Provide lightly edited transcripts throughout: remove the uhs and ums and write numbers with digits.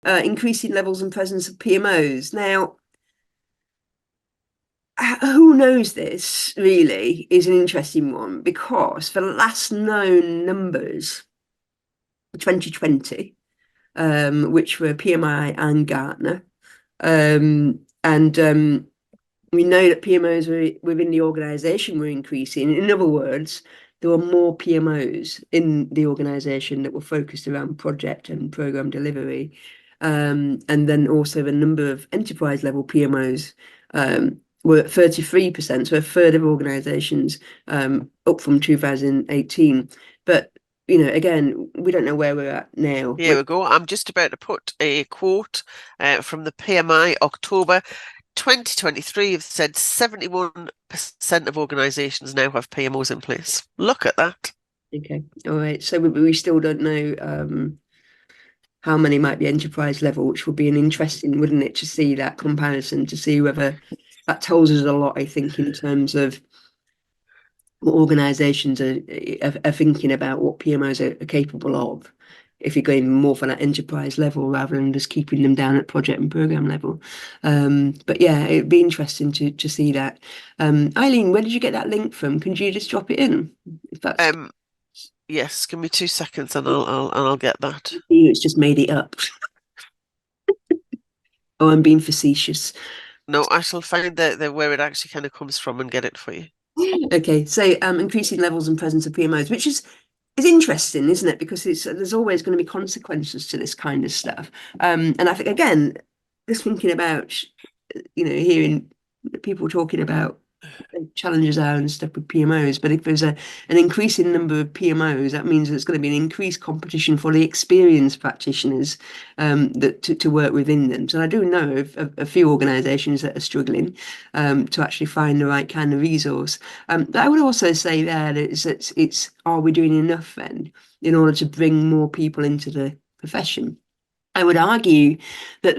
increasing levels and presence of PMOs. Now, who knows this really is an interesting one, because for the last known numbers, 2020, which were PMI and Gartner, and we know that PMOs within the organisation were increasing. In other words, there were more PMOs in the organisation that were focused around project and program delivery. And then also the number of enterprise level PMOs were at 33%, so a third of organisations, up from 2018. But again, we don't know where we're at now. Here we go. I'm just about to put a quote from the PMI October 2023. Have said 71% of organisations now have PMOs in place. Look at that. Okay, all right. So we still don't know how many might be enterprise level, which would be an interesting, wouldn't it, to see that comparison, to see whether that tells us a lot, I think, in terms of what organisations are thinking about what PMOs are capable of, if you're going more for that enterprise level rather than just keeping them down at project and program level. But yeah, it'd be interesting to see that. Eileen, where did you get that link from? Can you just drop it in? If that's Yes, give me 2 seconds and I'll get that. it's just made it up. Oh, I'm being facetious. No, I shall find the where it actually kind of comes from and get it for you. Okay, so increasing levels and presence of PMOs, which is interesting, isn't it? Because there's always going to be consequences to this kind of stuff. And I think, again, just thinking about, hearing people talking about challenges are and stuff with PMOs, but if there's an increasing number of PMOs, that means there's going to be an increased competition for the experienced practitioners that to work within them. So I do know of a few organisations that are struggling to actually find the right kind of resource. But I would also say there that it's are we doing enough then in order to bring more people into the profession? I would argue that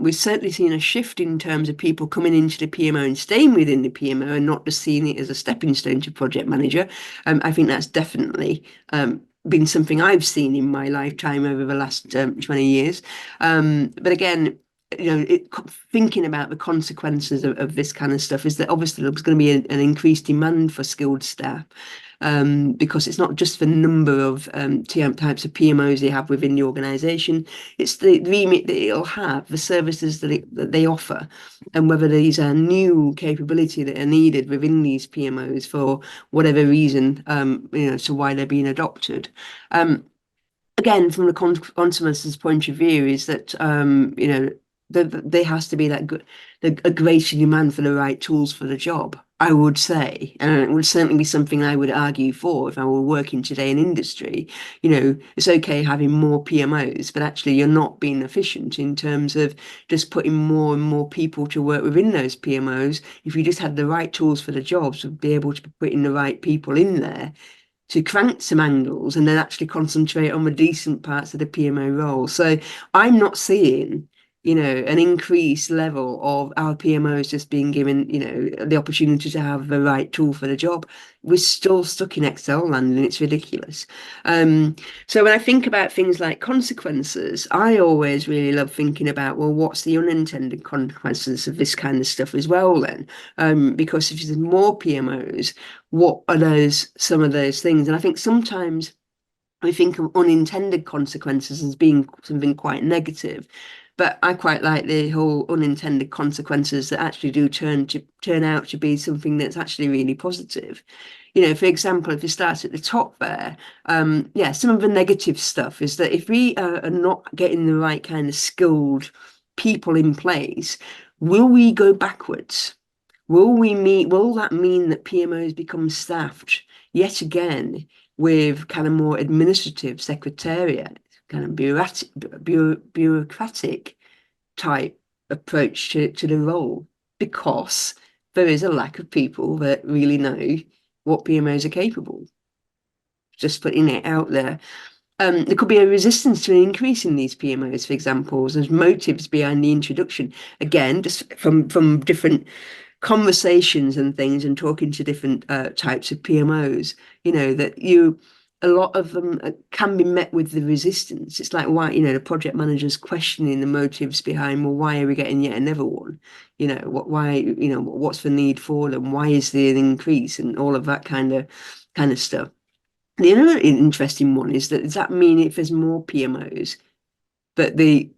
we've certainly seen a shift in terms of people coming into the PMO and staying within the PMO and not just seeing it as a stepping stone to project manager. I think that's definitely been something I've seen in my lifetime over the last 20 years. But again, thinking about the consequences of this kind of stuff is that obviously there's going to be an increased demand for skilled staff. Because it's not just the number of types of PMOs they have within the organisation, it's the remit that it'll have, the services that they offer, and whether these are new capability that are needed within these PMOs for whatever reason, so why they're being adopted. Again, from the consequences point of view, is that there has to be a greater demand for the right tools for the job, I would say. And it would certainly be something I would argue for if I were working today in industry. It's okay having more PMOs, but actually you're not being efficient in terms of just putting more and more people to work within those PMOs. If you just had the right tools for the jobs, would be able to be putting the right people in there to crank some angles and then actually concentrate on the decent parts of the PMO role. So I'm not seeing an increased level of our PMOs just being given, the opportunity to have the right tool for the job. We're still stuck in Excel land and it's ridiculous. So when I think about things like consequences, I always really love thinking about, well, what's the unintended consequences of this kind of stuff as well then? Because if there's more PMOs, what are some of those things? And I think sometimes we think of unintended consequences as being something quite negative. But I quite like the whole unintended consequences that actually do turn out to be something that's actually really positive. For example, if you start at the top there, some of the negative stuff is that if we are not getting the right kind of skilled people in place, will we go backwards? Will that mean that PMOs become staffed yet again with kind of more administrative secretariat, kind of bureaucratic type approach to the role, because there is a lack of people that really know what PMOs are capable. Just putting it out there. There could be a resistance to an increase in these PMOs, for example. There's motives behind the introduction. Again, just from different conversations and things and talking to different types of PMOs, that a lot of them can be met with the resistance. It's like, why, the project manager's questioning the motives behind, well, why are we getting yet another one? Why, what's the need for them? Why is there an increase and all of that kind of stuff. The other interesting one is that does that mean if there's more PMOs that they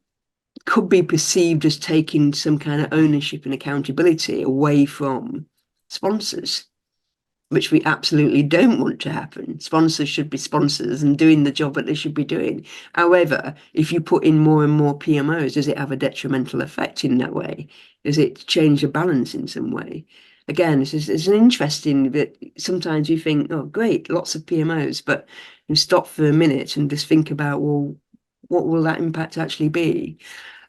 could be perceived as taking some kind of ownership and accountability away from sponsors, which we absolutely don't want to happen. Sponsors should be sponsors and doing the job that they should be doing. However, if you put in more and more PMOs, does it have a detrimental effect in that way? Does it change the balance in some way? Again, it's an interesting that sometimes you think, oh, great, lots of PMOs, but you stop for a minute and just think about, well, what will that impact actually be?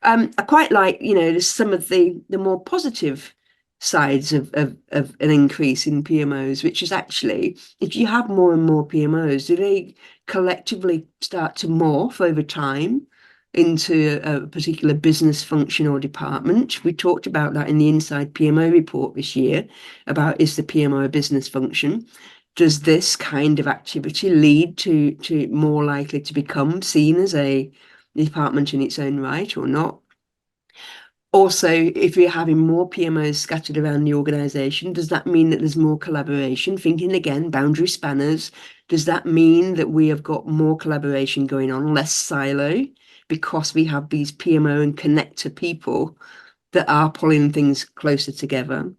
I quite like, there's some of the more positive sides of an increase in PMOs, which is actually, if you have more and more PMOs, do they collectively start to morph over time into a particular business function or department? We talked about that in the Inside PMO report this year about is the PMO a business function? Does this kind of activity lead to more likely to become seen as a department in its own right or not? Also, if you're having more PMOs scattered around the organization, does that mean that there's more collaboration? Thinking again, boundary spanners. Does that mean that we have got more collaboration going on, less silo, because we have these PMO and connector people that are pulling things closer together?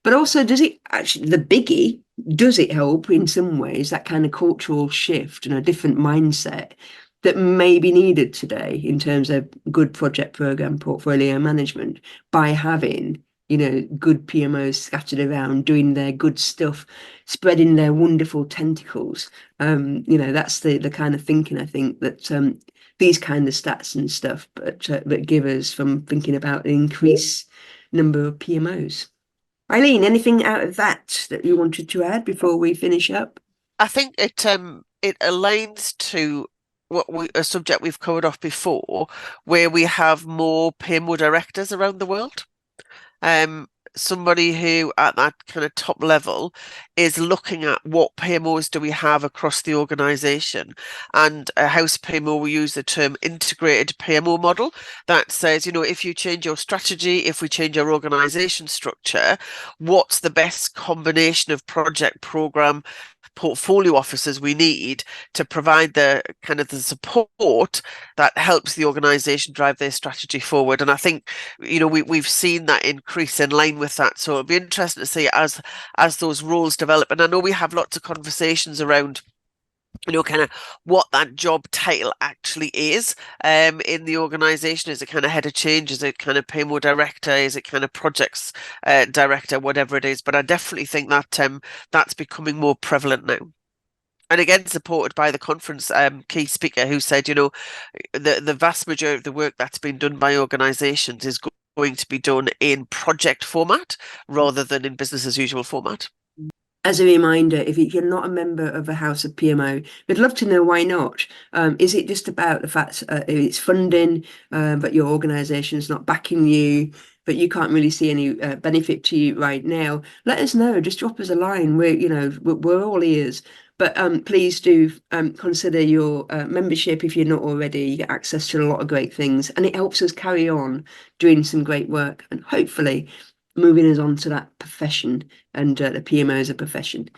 But also, does it actually, the biggie, does it help in some ways, that kind of cultural shift and a different mindset that may be needed today in terms of good project program portfolio management by having, good PMOs scattered around, doing their good stuff, spreading their wonderful tentacles. That's the kind of thinking I think that these kind of stats and stuff, but that give us from thinking about the increased number of PMOs. Eileen, anything out of that you wanted to add before we finish up? I think it aligns to a subject we've covered off before, where we have more PMO directors around the world. Um, Somebody who at that kind of top level is looking at what PMOs do we have across the organization. And a house PMO, we use the term integrated PMO model that says, if you change your strategy, if we change our organization structure, what's the best combination of project program portfolio officers we need to provide the kind of the support that helps the organization drive their strategy forward. And I think, we've seen that increase in line with that. So it'll be interesting to see as those roles develop. And I know we have lots of conversations around kind of what that job title actually is in the organization. Is it kind of head of change? Is it kind of PMO director? Is it kind of projects director? Whatever it is. But I definitely think that that's becoming more prevalent now. And again, supported by the conference key speaker who said, the vast majority of the work that's been done by organizations is going to be done in project format rather than in business as usual format. As a reminder, if you're not a member of a house of PMO, we'd love to know why not. Is it just about the fact it's funding, but your organisation is not backing you, but you can't really see any benefit to you right now? Let us know. Just drop us a line. We're all ears. But please do consider your membership if you're not already. You get access to a lot of great things, and it helps us carry on doing some great work and hopefully moving us on to that profession and the PMO as a profession.